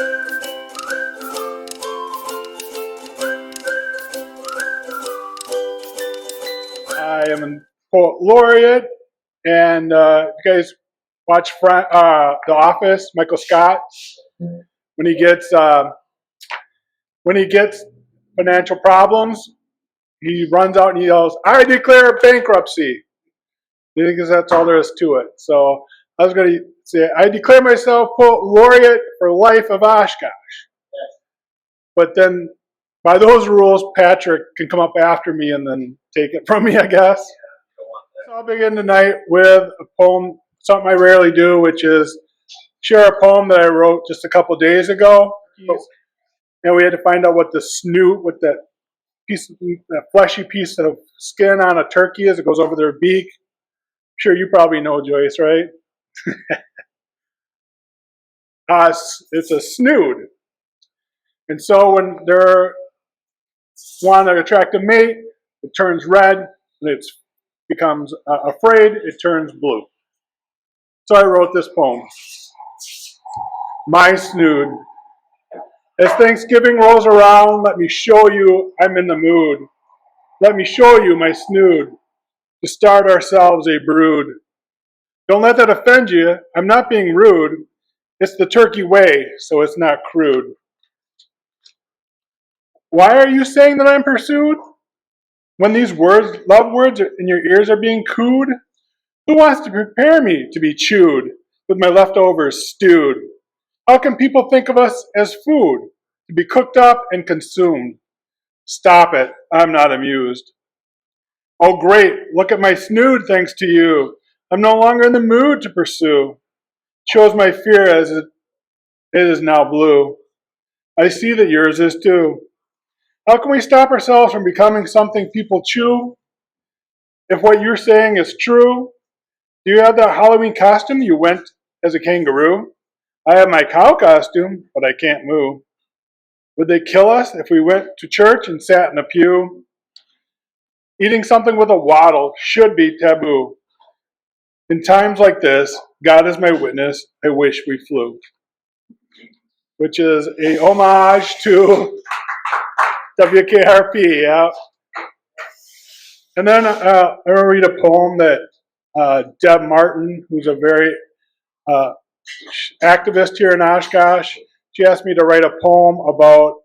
I am a poet laureate, and you guys watch The Office. Michael Scott, when he gets financial problems, he runs out and he yells, "I declare bankruptcy," because that's all there is to it. So I was going to say, I declare myself poet laureate for life of Oshkosh. But then, by those rules, Patrick can come up after me and then take it from me, I guess. So I'll begin tonight with a poem, something I rarely do, which is share a poem that I wrote just a couple days ago. And we had to find out what the snoot, what that fleshy piece of skin on a turkey is. It goes over their beak. I'm sure you probably know, Joyce, right? It's a snood. And so when they're want to attract a mate, it turns red. When it becomes afraid, it turns blue. So I wrote this poem. My snood. As Thanksgiving rolls around, let me show you I'm in the mood. Let me show you my snood. To start ourselves a brood. Don't let that offend you. I'm not being rude. It's the turkey way, so it's not crude. Why are you saying that I'm pursued? When these words, love words in your ears are being cooed? Who wants to prepare me to be chewed, with my leftovers stewed? How can people think of us as food, to be cooked up and consumed? Stop it, I'm not amused. Oh great, look at my snood thanks to you. I'm no longer in the mood to pursue. Shows my fear as it is now blue. I see that yours is too. How can we stop ourselves from becoming something people chew? If what you're saying is true, do you have that Halloween costume you went as a kangaroo? I have my cow costume, but I can't move. Would they kill us if we went to church and sat in a pew? Eating something with a waddle should be taboo. In times like this, God is my witness, I wish we flew. Which is a homage to WKRP, yeah. And then I'm going to read a poem that Deb Martin, who's a very activist here in Oshkosh, she asked me to write a poem about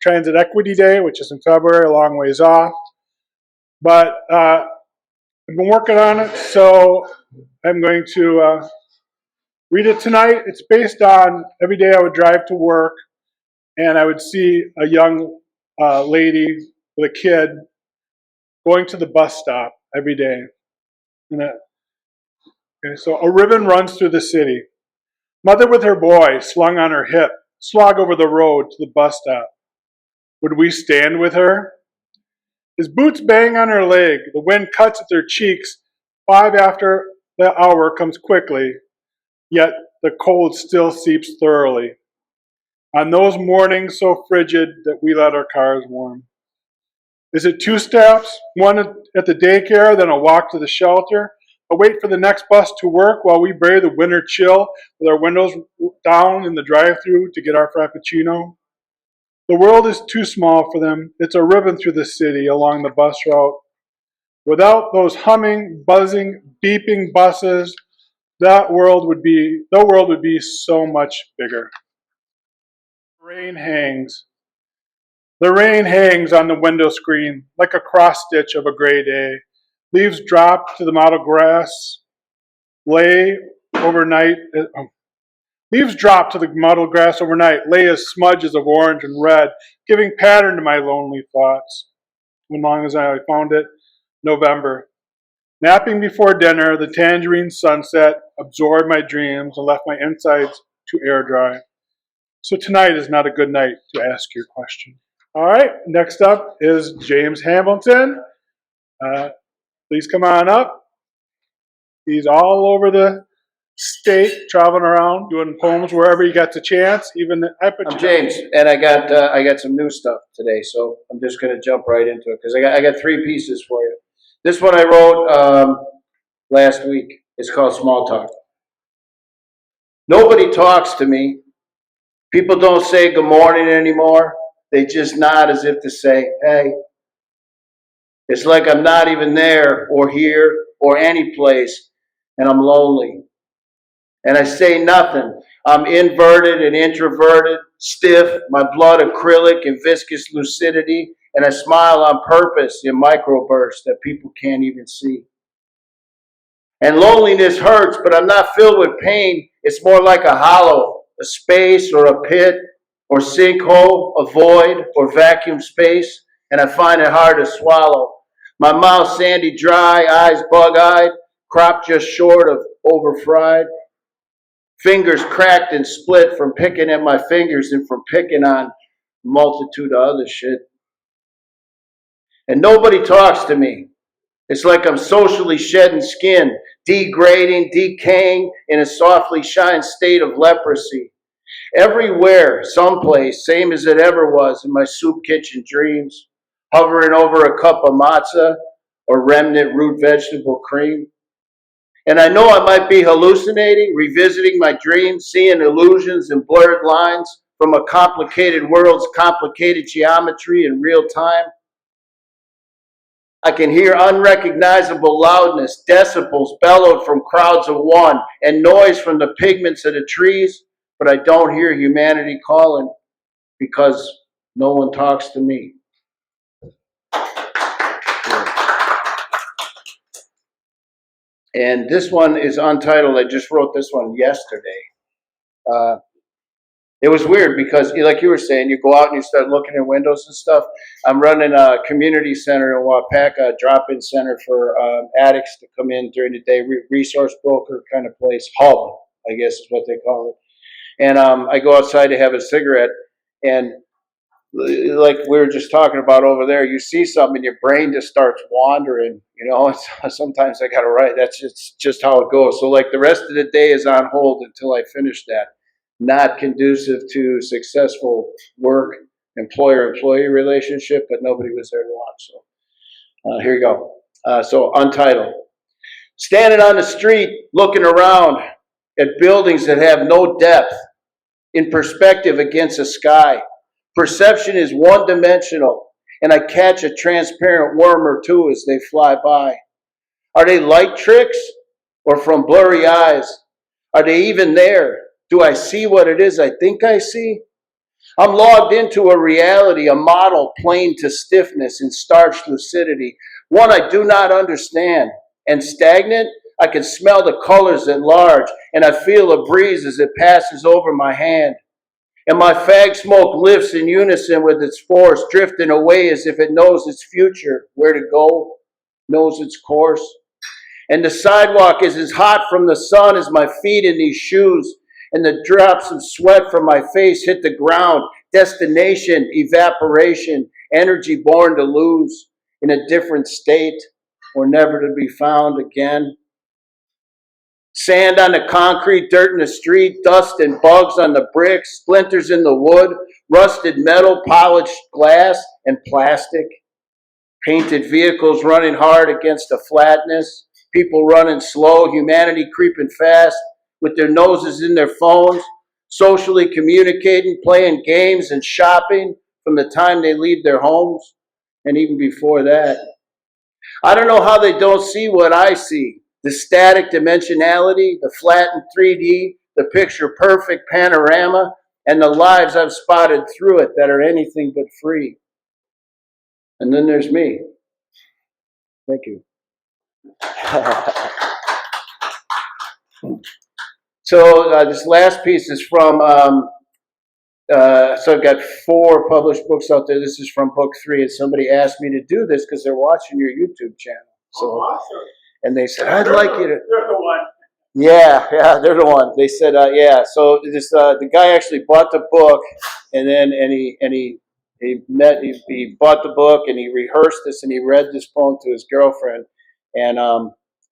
Transit Equity Day, which is in February, a long ways off. But I've been working on it, so I'm going to read it tonight. It's based on every day I would drive to work, and I would see a young lady with a kid going to the bus stop every day. So a ribbon runs through the city. Mother with her boy slung on her hip, slog over the road to the bus stop. Would we stand with her? His boots bang on her leg. The wind cuts at their cheeks. 5 after the hour comes quickly, yet the cold still seeps thoroughly. On those mornings so frigid that we let our cars warm. Is it 2 steps, one at the daycare, then a walk to the shelter, a wait for the next bus to work while we brave the winter chill with our windows down in the drive-thru to get our frappuccino? The world is too small for them. It's a ribbon through the city along the bus route. Without those humming, buzzing, beeping buses, the world would be so much bigger. Rain hangs. The rain hangs on the window screen like a cross-stitch of a gray day. Leaves drop to the mottled grass, lay overnight. Leaves drop to the mottled grass overnight, lay as smudges of orange and red, giving pattern to my lonely thoughts. As long as I found it, November. Napping before dinner, the tangerine sunset absorbed my dreams and left my insides to air dry. So tonight is not a good night to ask your question. All right, next up is James Hamilton. Please come on up. He's all over the state, traveling around, doing poems wherever he gets a chance. I'm James, and I got some new stuff today, so I'm just going to jump right into it because I got 3 pieces for you. This one I wrote last week. It's called Small Talk. Nobody talks to me People don't say good morning anymore. They just nod as if to say, hey. It's like I'm not even there or here or any place, and I'm lonely. And I say nothing. I'm inverted and introverted, stiff, my blood acrylic and viscous lucidity, and I smile on purpose in microbursts that people can't even see. And loneliness hurts, but I'm not filled with pain. It's more like a hollow, a space or a pit or sinkhole, a void or vacuum space, and I find it hard to swallow. My mouth sandy dry, eyes bug-eyed, crop just short of over-fried. Fingers cracked and split from picking at my fingers and from picking on a multitude of other shit. And nobody talks to me. It's like I'm socially shedding skin, degrading, decaying in a softly shine state of leprosy. Everywhere, someplace, same as it ever was in my soup kitchen dreams, hovering over a cup of matzah or remnant root vegetable cream. And I know I might be hallucinating, revisiting my dreams, seeing illusions and blurred lines from a complicated world's complicated geometry in real time. I can hear unrecognizable loudness, decibels bellowed from crowds of one, and noise from the pigments of the trees, but I don't hear humanity calling because no one talks to me. And this one is untitled. I just wrote this one yesterday. It was weird because, like you were saying, you go out and you start looking at windows and stuff. I'm running a community center in Wapaka, a drop-in center for addicts to come in during the day, resource broker kind of place, hub, I guess is what they call it. And I go outside to have a cigarette, and like we were just talking about over there, you see something, your brain just starts wandering. You know, sometimes I got to write. That's just how it goes. So like the rest of the day is on hold until I finish that. Not conducive to successful work, employer-employee relationship, but nobody was there to watch. So here you go. So untitled. Standing on the street, looking around at buildings that have no depth, in perspective against the sky. Perception is one-dimensional, and I catch a transparent worm or two as they fly by. Are they light tricks or from blurry eyes? Are they even there? Do I see what it is I think I see? I'm logged into a reality, a model plain to stiffness and starched lucidity, one I do not understand. And stagnant, I can smell the colors at large, and I feel a breeze as it passes over my hand. And my fag smoke lifts in unison with its force, drifting away as if it knows its future, where to go, knows its course. And the sidewalk is as hot from the sun as my feet in these shoes, and the drops of sweat from my face hit the ground. Destination, evaporation, energy born to lose, in a different state, or never to be found again. Sand on the concrete, dirt in the street, dust and bugs on the bricks, splinters in the wood, rusted metal, polished glass, and plastic. Painted vehicles running hard against the flatness, people running slow, humanity creeping fast, with their noses in their phones, socially communicating, playing games and shopping from the time they leave their homes, and even before that. I don't know how they don't see what I see. The static dimensionality, the flattened 3D, the picture perfect panorama, and the lives I've spotted through it that are anything but free. And then there's me. Thank you. So this last piece is from, so I've got 4 published books out there. This is from book 3, and somebody asked me to do this because they're watching your YouTube channel. So, awesome. And they said, I'd like you to. They're the one. Yeah, they're the one. They said, yeah. So this the guy actually bought the book, and then he bought the book and he rehearsed this and he read this poem to his girlfriend, and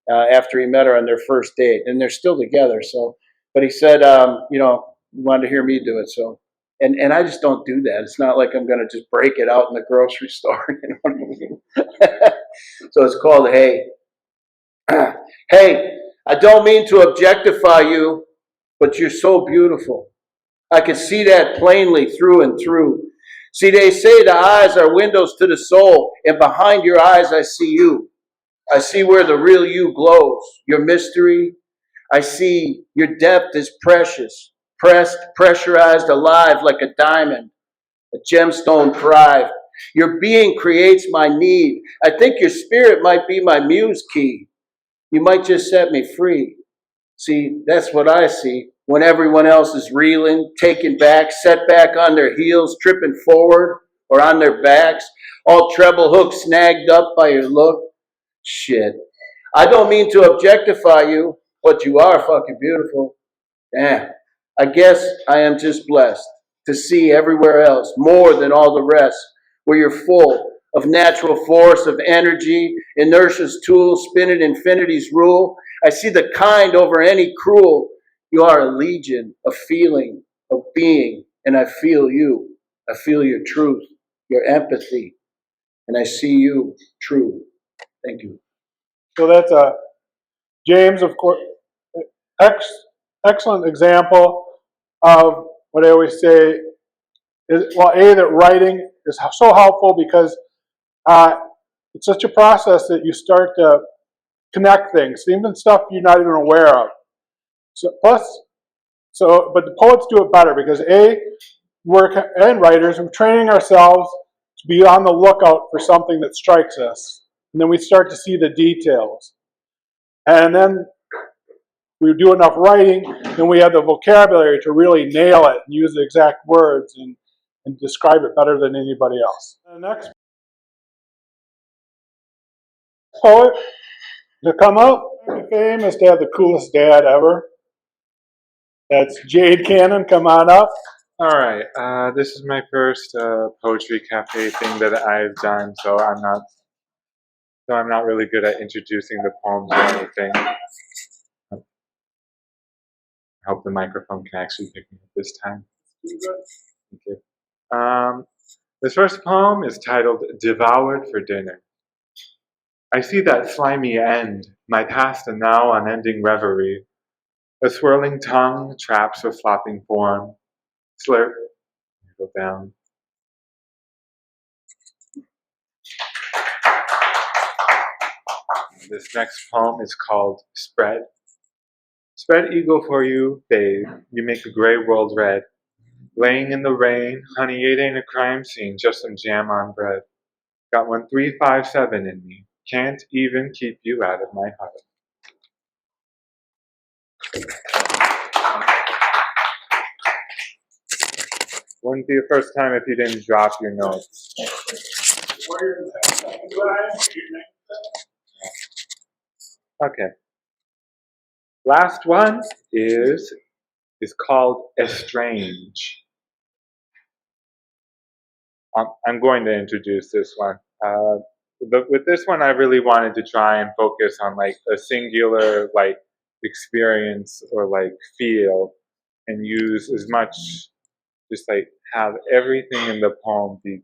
after he met her on their first date, and they're still together. So, but he said, he wanted to hear me do it. So, and I just don't do that. It's not like I'm going to just break it out in the grocery store. You know what I mean? So it's called Hey. Hey. I don't mean to objectify you, but you're so beautiful. I can see that plainly through and through. See, they say the eyes are windows to the soul, and behind your eyes I see you. I see where the real you glows, your mystery. I see your depth is precious, pressed, pressurized, alive like a diamond, a gemstone thrived. Your being creates my need. I think your spirit might be my muse key. You might just set me free. See, that's what I see when everyone else is reeling, taken back, set back on their heels, tripping forward or on their backs, all treble hooks snagged up by your look. Shit. I don't mean to objectify you, but you are fucking beautiful. Damn. I guess I am just blessed to see everywhere else more than all the rest, where you're full of natural force, of energy, inertia's tool, spinning infinity's rule. I see the kind over any cruel. You are a legion of feeling, of being, and I feel you. I feel your truth, your empathy, and I see you true. Thank you. So that's James, of course, excellent example of what I always say is, well, that writing is so helpful because it's such a process that you start to connect things, even stuff you're not even aware of. But the poets do it better because and writers, we're training ourselves to be on the lookout for something that strikes us, and then we start to see the details, and then we do enough writing, and we have the vocabulary to really nail it and use the exact words and describe it better than anybody else. The next poet to come out to fame is to have the coolest dad ever. That's Jade Cannon. Come on up. All right, this is my first poetry cafe thing that I've done, so I'm not really good at introducing the poems or anything. I hope the microphone can actually pick me up this time. Thank you. This first poem is titled "Devoured for Dinner." I see that slimy end, my past and now unending reverie. A swirling tongue traps a flopping form. Slurp, go down. This next poem is called Spread. Spread eagle for you, babe. You make a gray world red. Laying in the rain, honey, it ain't a crime scene, just some jam on bread. Got 1357 in me. Can't even keep you out of my heart. Wouldn't be the first time if you didn't drop your notes. Okay. Last one is called Estrange. I'm going to introduce this one. With this one, I really wanted to try and focus on like a singular like experience or like feel, and use as much, just like have everything in the poem be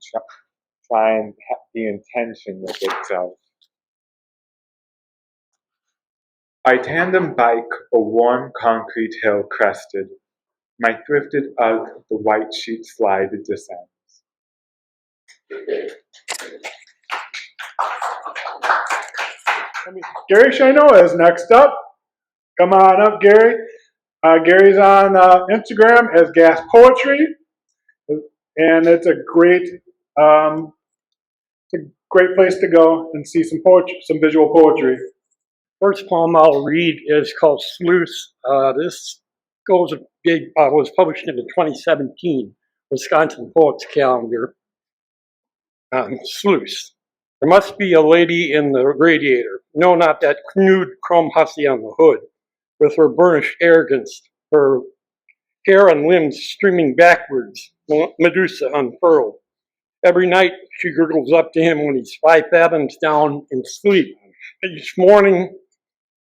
try and be in tension with itself. I tandem bike a warm concrete hill crested. My thrifted UGG the white sheet slide descends. Gary Scheinoha is next up. Come on up, Gary. Gary's on Instagram as Gas Poetry, and it's a great place to go and see some poetry, some visual poetry. First poem I'll read is called Sluice. This was published in the 2017 Wisconsin Poets Calendar. Sluice. There must be a lady in the radiator. No, not that nude chrome hussy on the hood, with her burnished arrogance, her hair and limbs streaming backwards, Medusa unfurled. Every night she gurgles up to him when he's 5 fathoms down in sleep. Each morning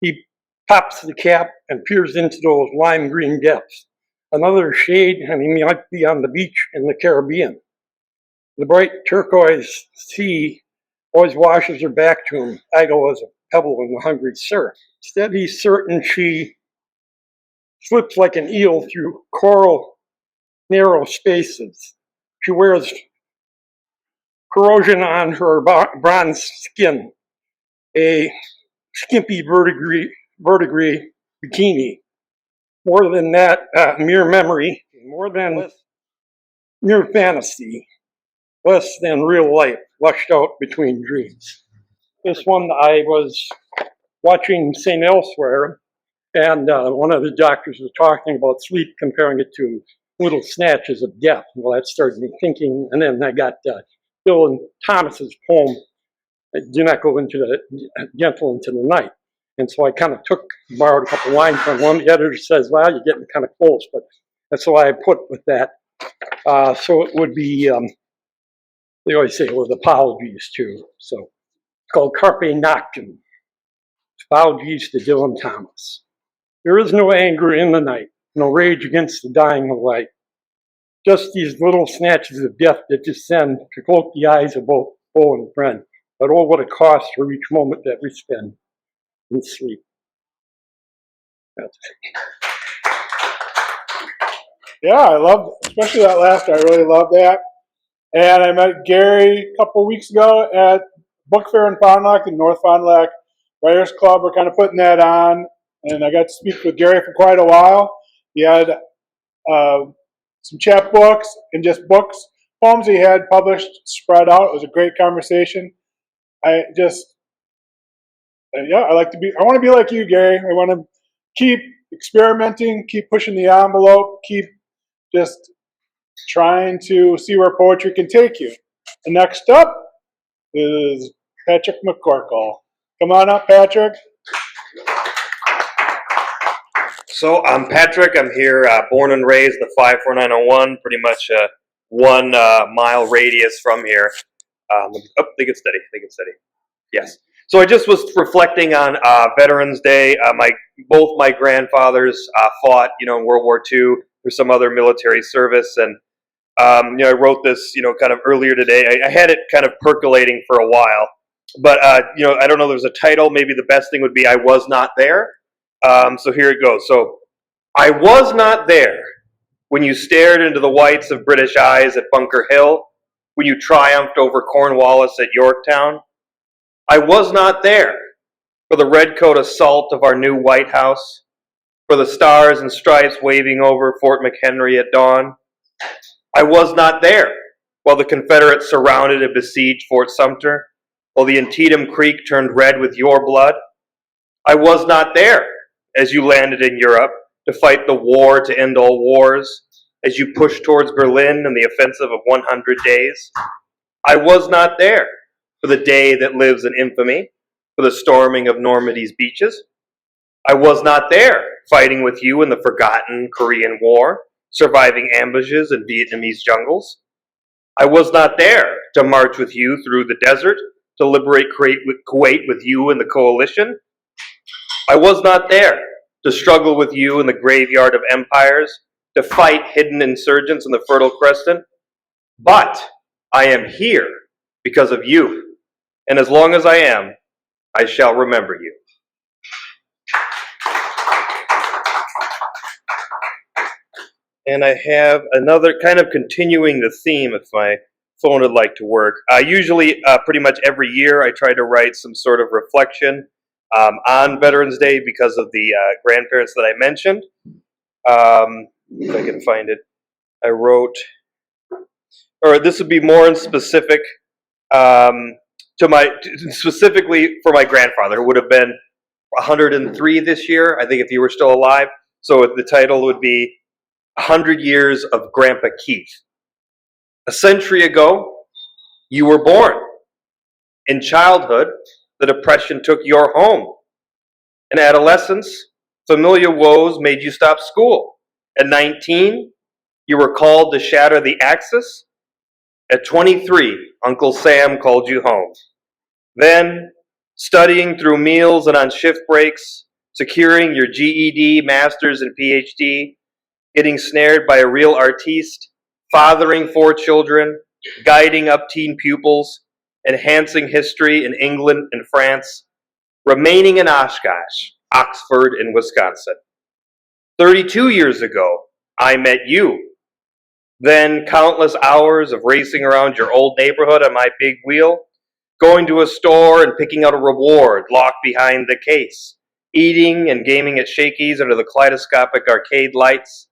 he pops the cap and peers into those lime green depths. Another shade and he might be on the beach in the Caribbean. The bright turquoise sea always washes her back to him, idle as a pebble in the hungry surf. Instead, he's certain she slips like an eel through coral narrow spaces. She wears corrosion on her bronze skin, a skimpy verdigris bikini. More than that, mere memory, more than mere fantasy, less than real life, flushed out between dreams. This one, I was watching St. Elsewhere, and one of the doctors was talking about sleep, comparing it to little snatches of death. Well, that started me thinking, and then I got Bill Thomas's poem, "Do Not Go into the Gentle into the Night." And so I kind of borrowed a couple lines from one. The editor says, "Well, you're getting kind of close," but that's why I put with that. So it would be, they always say, with apologies too. So it's called Carpe Noctem. Apologies to Dylan Thomas. There is no anger in the night, no rage against the dying of light. Just these little snatches of death that descend to cloak the eyes of both foe and friend. But oh, what a cost for each moment that we spend in sleep. That's it. Yeah, I love, especially that last. I really love that. And I met Gary a couple weeks ago at Book Fair in Fond du Lac, the North Fond du Lac Writers Club. We're kind of putting that on, and I got to speak with Gary for quite a while. He had some chapbooks and just books, poems he had published, spread out. It was a great conversation. I want to be like you, Gary. I want to keep experimenting, keep pushing the envelope, keep just trying to see where poetry can take you. And next up is Patrick McCorkle. Come on up, Patrick. So I'm Patrick. I'm here, born and raised the 54901, pretty much a 1 mile radius from here. They get steady. Yes. So I just was reflecting on Veterans Day. Both my grandfathers fought, in World War II. There's some other military service, and I wrote this, kind of earlier today. I had it kind of percolating for a while, but I don't know. There's a title. Maybe the best thing would be "I Was Not There." So here it goes. So I was not there when you stared into the whites of British eyes at Bunker Hill, when you triumphed over Cornwallis at Yorktown. I was not there for the redcoat assault of our new White House, for the stars and stripes waving over Fort McHenry at dawn. I was not there while the Confederates surrounded and besieged Fort Sumter, while the Antietam Creek turned red with your blood. I was not there as you landed in Europe to fight the war to end all wars, as you pushed towards Berlin in the offensive of 100 days. I was not there for the day that lives in infamy, for the storming of Normandy's beaches. I was not there fighting with you in the forgotten Korean War, surviving ambushes in Vietnamese jungles. I was not there to march with you through the desert, to liberate Kuwait with you in the coalition. I was not there to struggle with you in the graveyard of empires, to fight hidden insurgents in the Fertile Crescent. But I am here because of you. And as long as I am, I shall remember you. And I have another kind of continuing the theme, if my phone would like to work. Usually, pretty much every year, I try to write some sort of reflection on Veterans Day because of the grandparents that I mentioned. If I can find it. I wrote, or this would be more in specific, specifically for my grandfather, who would have been 103 this year, I think, if he were still alive. So the title would be 100 Years of Grandpa Keith. A century ago, you were born. In childhood, the Depression took your home. In adolescence, familiar woes made you stop school. At 19, you were called to shatter the Axis. At 23, Uncle Sam called you home. Then, studying through meals and on shift breaks, securing your GED, master's, and PhD, getting snared by a real artiste, fathering 4 children, guiding up-teen pupils, enhancing history in England and France, remaining in Oshkosh, Oxford, and Wisconsin. 32 years ago, I met you. Then countless hours of racing around your old neighborhood on my big wheel, going to a store and picking out a reward locked behind the case, eating and gaming at Shakey's under the kaleidoscopic arcade lights,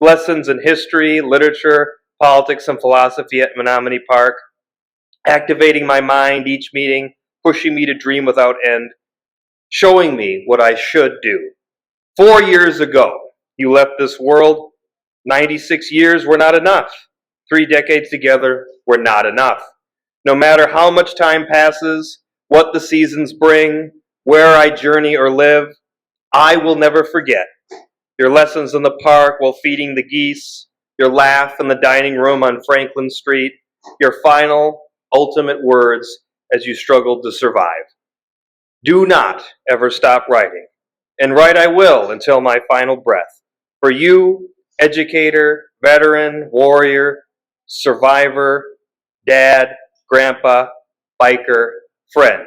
lessons in history, literature, politics, and philosophy at Menominee Park, activating my mind each meeting, pushing me to dream without end, showing me what I should do. 4 years ago, you left this world. 96 years were not enough. 3 decades together were not enough. No matter how much time passes, what the seasons bring, where I journey or live, I will never forget your lessons in the park while feeding the geese, your laugh in the dining room on Franklin Street, your final, ultimate words as you struggled to survive. Do not ever stop writing, and write I will until my final breath. For you, educator, veteran, warrior, survivor, dad, grandpa, biker, friend.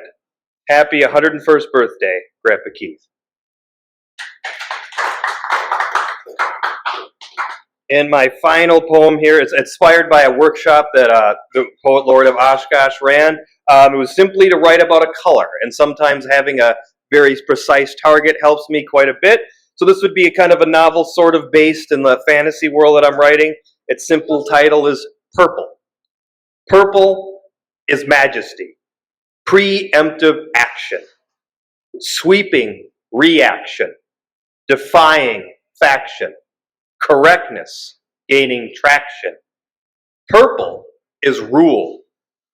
Happy 101st birthday, Grandpa Keith. And my final poem here is inspired by a workshop that the poet laureate of Oshkosh ran. It was simply to write about a color, and sometimes having a very precise target helps me quite a bit. So this would be a kind of a novel sort of based in the fantasy world that I'm writing. Its simple title is Purple. Purple is majesty, preemptive action, sweeping reaction, defying faction, correctness gaining traction. Purple is rule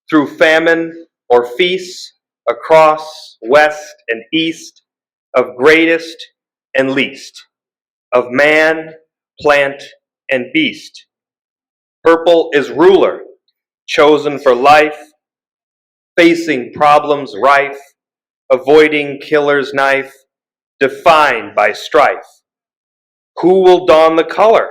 through famine or feast, across west and east, of greatest and least, of man, plant, and beast. Purple is ruler, chosen for life, facing problems rife, avoiding killer's knife, defined by strife. Who will don the color?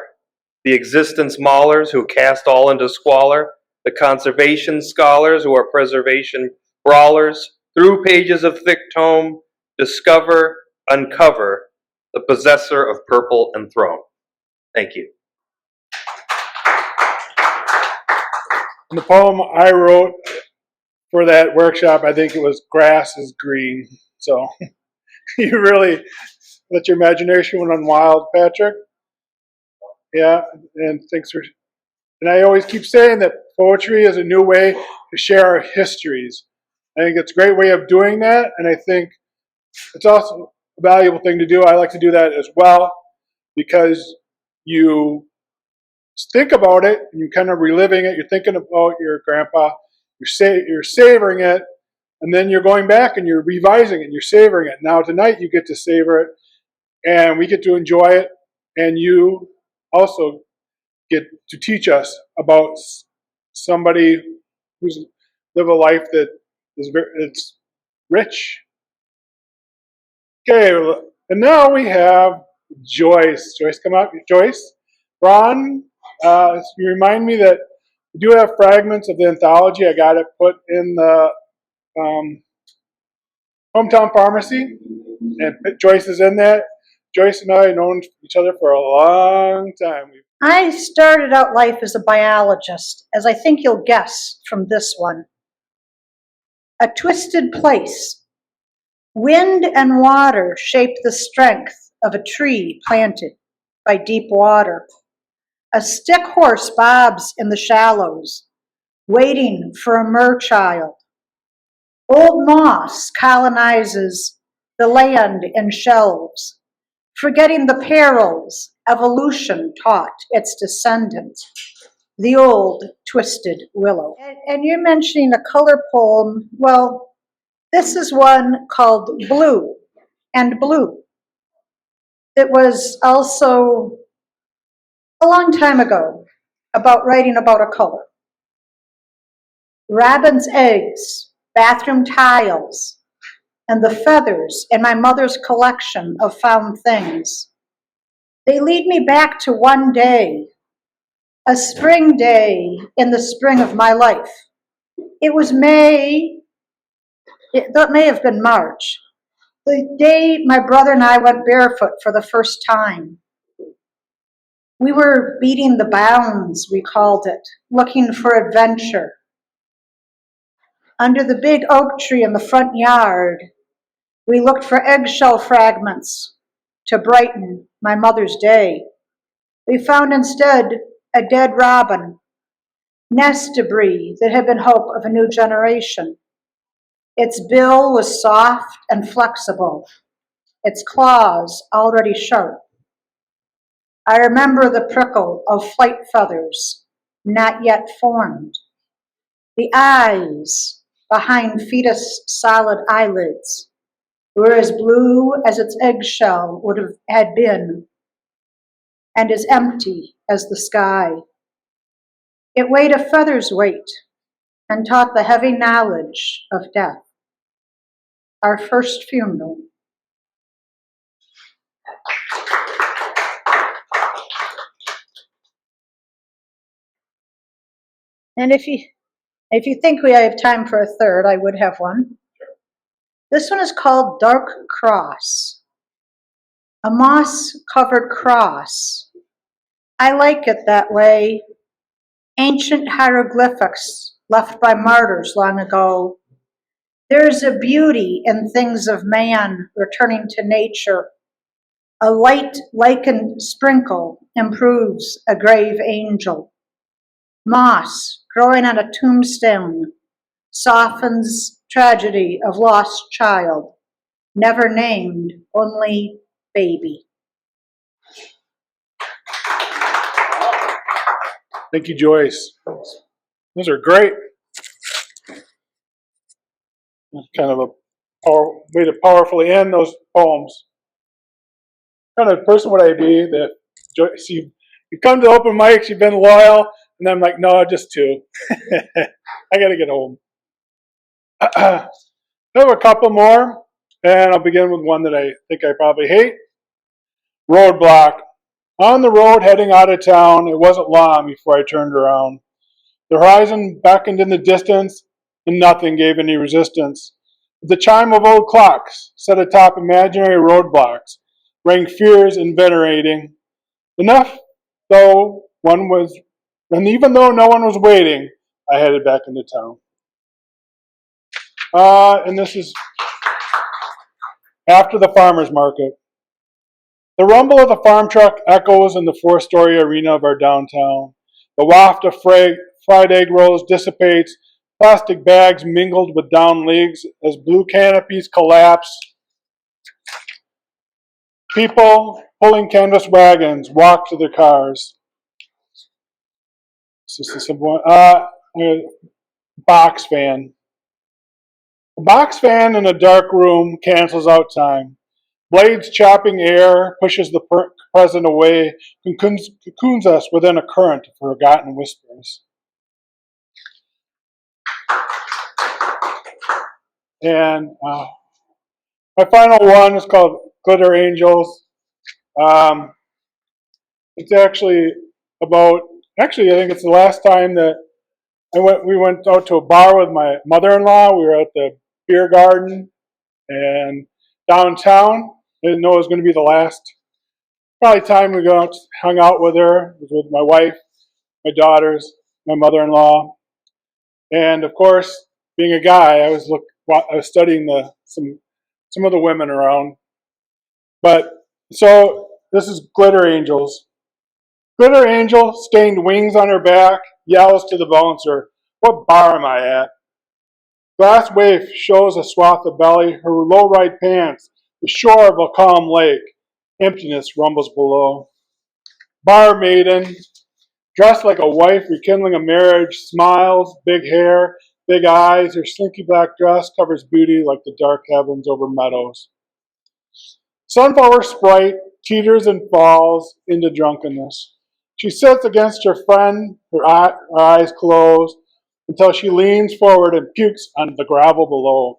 The existence maulers who cast all into squalor, the conservation scholars who are preservation brawlers, through pages of thick tome, discover, uncover the possessor of purple and throne. Thank you. The poem I wrote for that workshop, I think it was Grass is Green. So you really let your imagination run wild, Patrick. Yeah, and thanks for. And I always keep saying that poetry is a new way to share our histories. I think it's a great way of doing that, and I think it's also a valuable thing to do. I like to do that as well because you think about it and you're kind of reliving it. You're thinking about your grandpa. You're savoring it, and then you're going back and you're revising it. And you're savoring it. Now tonight you get to savor it, and we get to enjoy it, and you also get to teach us about somebody who's lived a life that is it's rich. Okay, and now we have Joyce. Joyce, come up. Joyce, Ron, you remind me that we do have fragments of the anthology. I got it put in the hometown pharmacy, and Joyce is in that. Joyce and I have known each other for a long time. I started out life as a biologist, as I think you'll guess from this one. A twisted place. Wind and water shape the strength of a tree planted by deep water. A stick horse bobs in the shallows, waiting for a merchild. Old moss colonizes the land in shelves, forgetting the perils evolution taught its descendants, the old twisted willow. And you're mentioning a color poem. Well, this is one called Blue and Blue. It was also a long time ago about writing about a color. Robin's eggs, bathroom tiles, and the feathers in my mother's collection of found things. They lead me back to one day, a spring day in the spring of my life. It was May, that may have been March, the day my brother and I went barefoot for the first time. We were beating the bounds, we called it, looking for adventure. Under the big oak tree in the front yard, we looked for eggshell fragments to brighten my mother's day. We found instead a dead robin, nest debris that had been hope of a new generation. Its bill was soft and flexible, its claws already sharp. I remember the prickle of flight feathers, not yet formed. The eyes behind fetus solid eyelids were as blue as its eggshell had been, and as empty as the sky. It weighed a feather's weight and taught the heavy knowledge of death. Our first funeral. And if you think we have time for a third, I would have one. This one is called Dark Cross. A moss-covered cross. I like it that way. Ancient hieroglyphics left by martyrs long ago. There is a beauty in things of man returning to nature. A light lichen sprinkle improves a grave angel. Moss growing on a tombstone softens tragedy of lost child, never named, only baby. Thank you, Joyce. Those are great. Kind of a way to powerfully end those poems. What kind of person would I be that Joyce, you come to open mics, you've been loyal, and I'm like, no, just two. I got to get home. I have a couple more, and I'll begin with one that I think I probably hate. Roadblock. On the road heading out of town, it wasn't long before I turned around. The horizon beckoned in the distance, and nothing gave any resistance. The chime of old clocks set atop imaginary roadblocks rang fierce and venerating. Enough, though one was, and even though no one was waiting, I headed back into town. And this is after the farmer's market. The rumble of the farm truck echoes in the four-story arena of our downtown. The waft of fried egg rolls dissipates, plastic bags mingled with down leaves as blue canopies collapse. People pulling canvas wagons walk to their cars. This is a simple one. Box fan. A box fan in a dark room cancels out time. Blades chopping air, pushes the present away, cocoons us within a current of forgotten whispers. And my final one is called Glitter Angels. It's actually about, I think it's the last time that we went out to a bar with my mother-in-law. We were at the beer garden and downtown. I didn't know it was going to be the last probably time we hung out with her. It was with my wife, my daughters, my mother-in-law, and of course, being a guy, I was studying some of the women around. But so this is Glitter Angels. Glitter Angel, stained wings on her back, yells to the bouncer, "What bar am I at?" Glass waif shows a swath of belly, her low-ride pants, the shore of a calm lake. Emptiness rumbles below. Bar maiden, dressed like a wife rekindling a marriage, smiles, big hair, big eyes. Her slinky black dress covers beauty like the dark heavens over meadows. Sunflower sprite teeters and falls into drunkenness. She sits against her friend, her eyes closed, until she leans forward and pukes on the gravel below.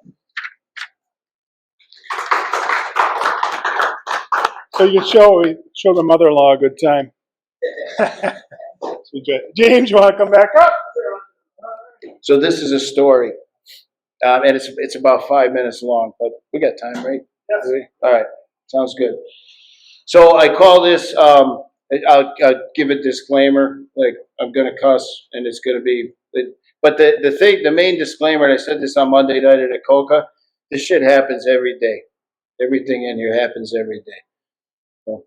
So you can show the mother-in-law a good time. James, you want to come back up? So this is a story, and it's about 5 minutes long, but we got time, right? Yes. All right, sounds good. So I call this I'll give a disclaimer, like, I'm gonna cuss, and it's gonna be, but the main disclaimer, and I said this on Monday night at Akoka, this shit happens every day. Everything in here happens every day. So,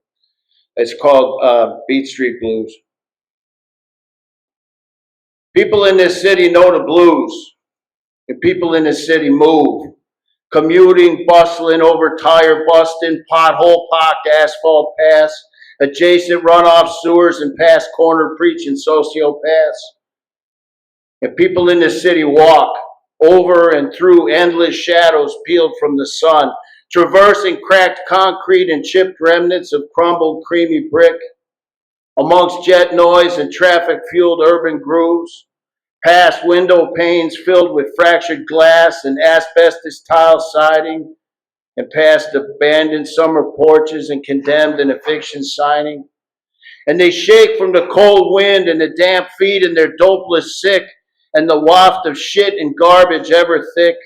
it's called Beat Street Blues. People in this city know the blues, and people in this city move. Commuting, bustling, over tire busting, pothole pocked, asphalt pass, adjacent runoff sewers and past corner preaching sociopaths. And people in this city walk over and through endless shadows peeled from the sun, traversing cracked concrete and chipped remnants of crumbled creamy brick, amongst jet noise and traffic-fueled urban grooves, past window panes filled with fractured glass and asbestos tile siding, and past abandoned summer porches and condemned and eviction signing. And they shake from the cold wind and the damp feet and their dopeless sick and the waft of shit and garbage ever thick.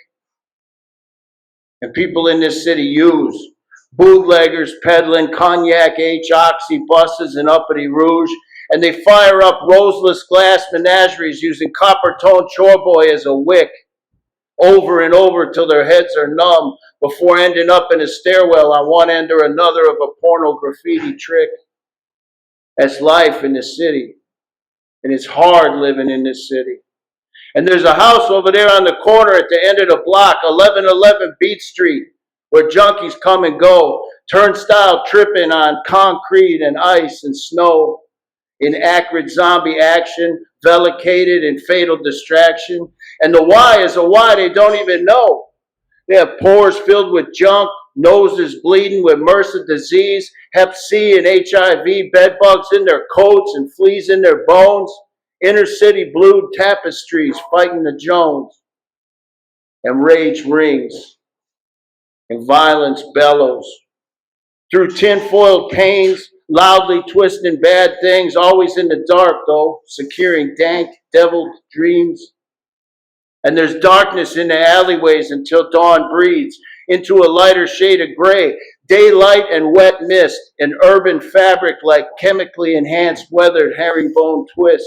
And people in this city use bootleggers peddling cognac H oxy buses and uppity rouge, and they fire up roseless glass menageries using copper-toned chorboy as a wick, over and over till their heads are numb before ending up in a stairwell on one end or another of a porno graffiti trick. That's life in this city, and it's hard living in this city. And there's a house over there on the corner at the end of the block, 1111 Beat Street, where junkies come and go, turnstile tripping on concrete and ice and snow, in acrid zombie action, velicated in fatal distraction. And the why is a why they don't even know. They have pores filled with junk, noses bleeding with MRSA disease, Hep C and HIV, bed bugs in their coats and fleas in their bones, inner city blued tapestries fighting the Jones. And rage rings, and violence bellows. Through tin-foiled panes, loudly twisting bad things, always in the dark though, securing dank, deviled dreams. And there's darkness in the alleyways until dawn breathes into a lighter shade of gray, daylight and wet mist, an urban fabric like chemically enhanced weathered herringbone twist,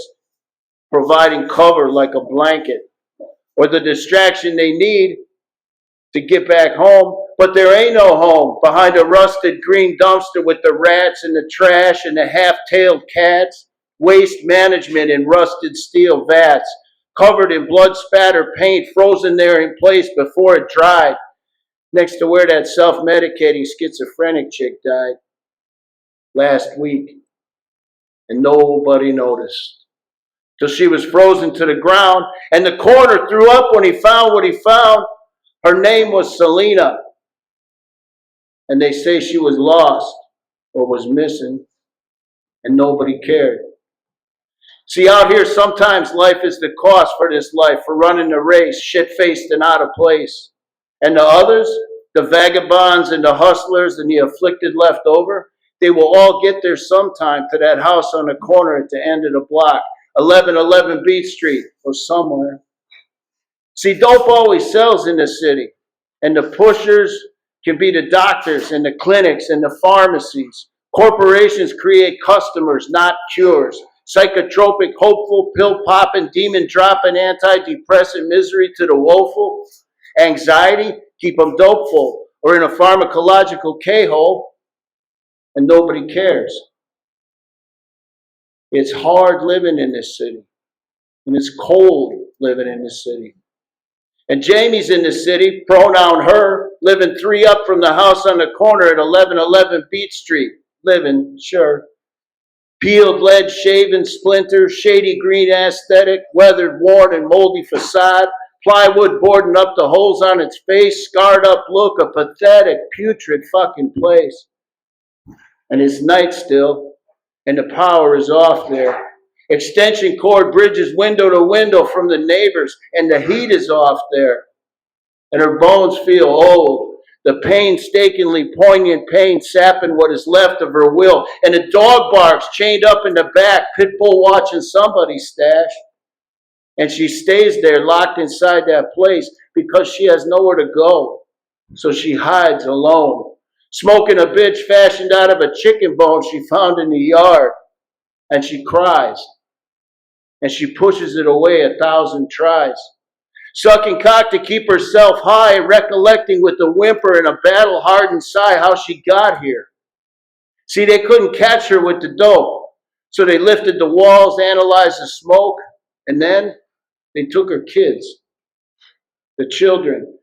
providing cover like a blanket, or the distraction they need to get back home. But there ain't no home behind a rusted green dumpster with the rats and the trash and the half-tailed cats, waste management in rusted steel vats, covered in blood-spattered paint, frozen there in place before it dried, next to where that self-medicating schizophrenic chick died last week, and nobody noticed, till she was frozen to the ground, and the coroner threw up when he found what he found. Her name was Selena, and they say she was lost or was missing, and nobody cared. See, out here, sometimes life is the cost for this life, for running the race, shit-faced and out of place. And the others, the vagabonds and the hustlers and the afflicted left over, they will all get there sometime to that house on the corner at the end of the block, 1111 Beat Street, or somewhere. See, dope always sells in the city, and the pushers can be the doctors and the clinics and the pharmacies. Corporations create customers, not cures. Psychotropic, hopeful, pill-popping, demon-dropping, antidepressant misery to the woeful. Anxiety, keep them dopeful or in a pharmacological K-hole, and nobody cares. It's hard living in this city, and it's cold living in this city. And Jamie's in the city, pronoun her, living 3 up from the house on the corner at 1111 Beat Street. Living, sure. Peeled lead, shaven splinters, shady green aesthetic, weathered, worn, and moldy facade, plywood boarding up the holes on its face, scarred up look, a pathetic, putrid fucking place. And it's night still, and the power is off there. Extension cord bridges window to window from the neighbors, and the heat is off there. And her bones feel old. The painstakingly poignant pain sapping what is left of her will. And a dog barks chained up in the back, pit bull watching somebody's stash. And she stays there locked inside that place because she has nowhere to go. So she hides alone, smoking a bitch fashioned out of a chicken bone she found in the yard. and she cries, and she pushes it away 1,000 tries. Sucking cock to keep herself high, recollecting with a whimper and a battle-hardened sigh how she got here. See, they couldn't catch her with the dope, so they lifted the walls, analyzed the smoke, and then they took her kids, the children,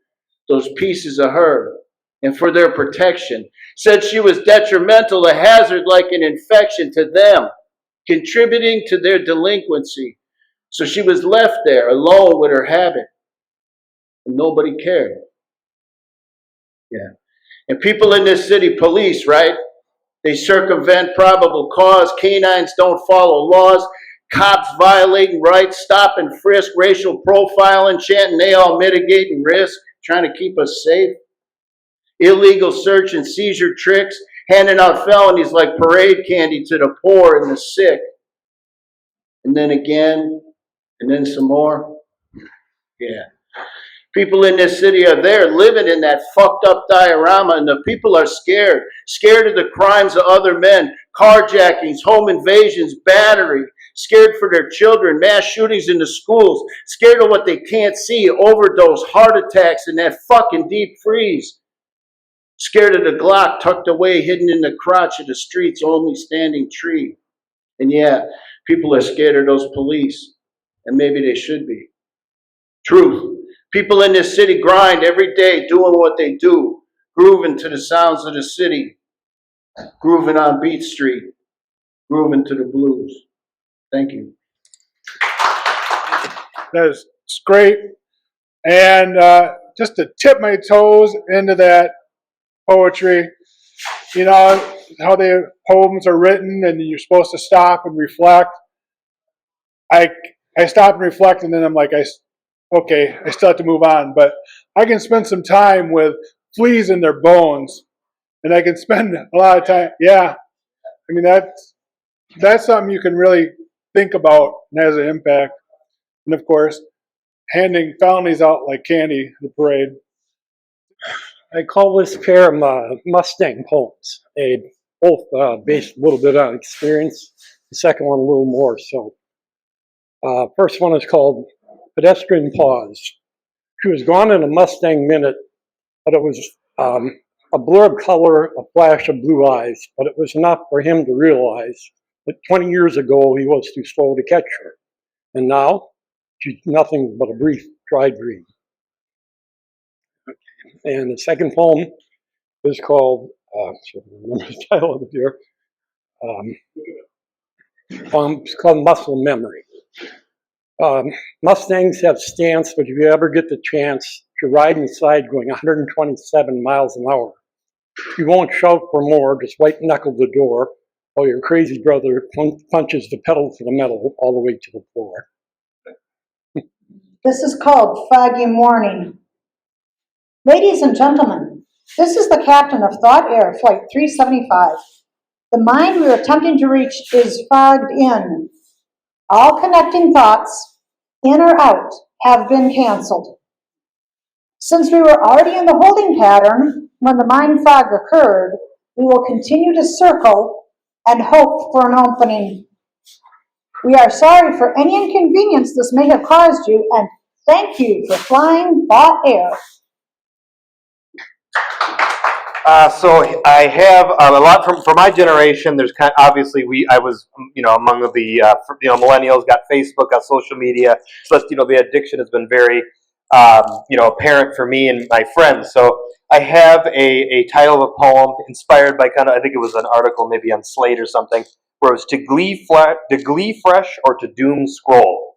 those pieces of her, and for their protection, said she was detrimental, a hazard like an infection to them, contributing to their delinquency. So she was left there alone with her habit, and nobody cared. Yeah. And people in this city, police, right? They circumvent probable cause. Canines don't follow laws. Cops violating rights, stop and frisk, racial profiling, chanting they all mitigating risk, trying to keep us safe. Illegal search and seizure tricks, handing out felonies like parade candy to the poor and the sick. And then again, and then some more. Yeah. People in this city are there living in that fucked up diorama, and the people are scared. Scared of the crimes of other men, carjackings, home invasions, battery. Scared for their children, mass shootings in the schools. Scared of what they can't see, overdose, heart attacks, and that fucking deep freeze. Scared of the Glock tucked away, hidden in the crotch of the street's only standing tree. And yeah, people are scared of those police, and maybe they should be. Truth. People in this city grind every day doing what they do, grooving to the sounds of the city, grooving on Beat Street, grooving to the blues. Thank you. That's great. And just to tip my toes into that poetry, you know, how the poems are written and you're supposed to stop and reflect. I stop and reflect, and then I'm like, okay, I still have to move on. But I can spend some time with fleas in their bones, and I can spend a lot of time. Yeah, I mean that's something you can really think about and has an impact. And of course, handing felonies out like candy at the parade. I call this pair Mustang poems. They both based a little bit on experience. The second one a little more so. First one is called Pedestrian Pause. She was gone in a Mustang minute, but it was a blur of color, a flash of blue eyes, but it was enough for him to realize that 20 years ago he was too slow to catch her. And now she's nothing but a brief, dry dream. And the second poem is called, I remember the title of it here. It's called Muscle Memory. Mustangs have stance, but if you ever get the chance to ride inside going 127 miles an hour, you won't shout for more, just white knuckle the door while your crazy brother punches the pedal to the metal all the way to the floor. This is called Foggy Morning. Ladies and gentlemen, this is the captain of Thought Air Flight 375. The mind we are attempting to reach is fogged in. All connecting thoughts, in or out, have been canceled. Since we were already in the holding pattern when the mind fog occurred, we will continue to circle and hope for an opening. We are sorry for any inconvenience this may have caused you, and thank you for flying Thought Air. So I have a lot for my generation. There's obviously I was among the millennials, got Facebook, got social media. Plus the addiction has been very apparent for me and my friends. So I have a title of a poem inspired by I think it was an article maybe on Slate or something, where it was to glee fresh or to doom scroll.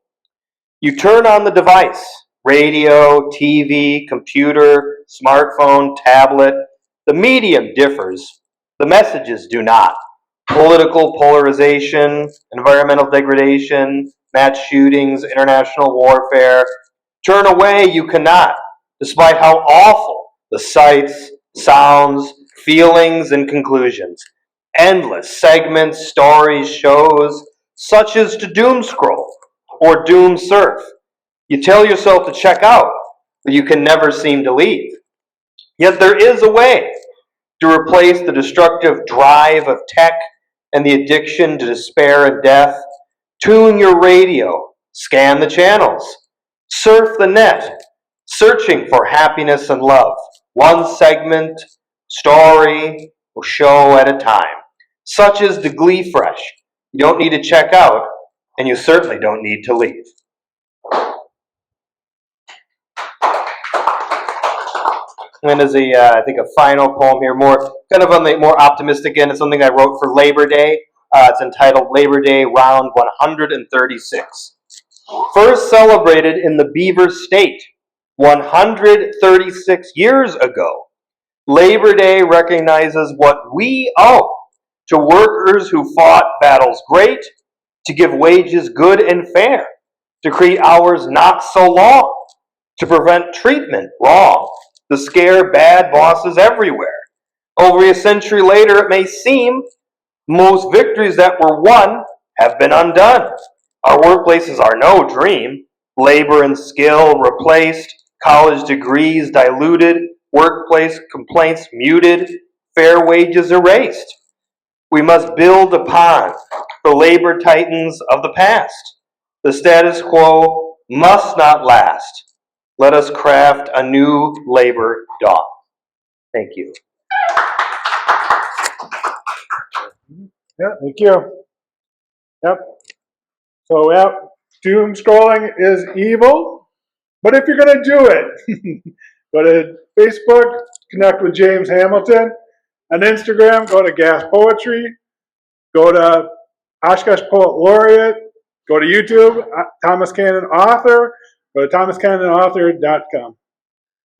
You turn on the device, radio, TV, computer, smartphone, tablet. The medium differs. The messages do not. Political polarization, environmental degradation, mass shootings, international warfare. Turn away you cannot, despite how awful the sights, sounds, feelings, and conclusions. Endless segments, stories, shows, such as to doom scroll or doom surf. You tell yourself to check out, but you can never seem to leave. Yet there is a way to replace the destructive drive of tech, and the addiction to despair and death, tune your radio, scan the channels, surf the net, searching for happiness and love, one segment, story, or show at a time. Such is the Glee Fresh. You don't need to check out, and you certainly don't need to leave. And as I think a final poem here, more kind of on the more optimistic end, it's something I wrote for Labor Day. It's entitled Labor Day Round 136. First celebrated in the Beaver State 136 years ago, Labor Day recognizes what we owe to workers who fought battles great, to give wages good and fair, to create hours not so long, to prevent treatment wrong, to scare bad bosses everywhere. Over a century later, it may seem most victories that were won have been undone. Our workplaces are no dream. Labor and skill replaced, college degrees diluted, workplace complaints muted, fair wages erased. We must build upon the labor titans of the past. The status quo must not last. Let us craft a new labor dawn. Thank you. Yeah, thank you. Yep. So, yeah, doom scrolling is evil, but if you're going to do it, go to Facebook, connect with James Hamilton. On Instagram, go to Gas Poetry. Go to Oshkosh Poet Laureate. Go to YouTube, Thomas Cannon Author. Go to thomascannonauthor.com.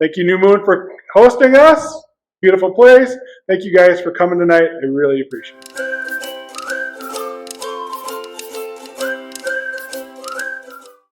Thank you, New Moon, for hosting us. Beautiful place. Thank you guys for coming tonight. I really appreciate it.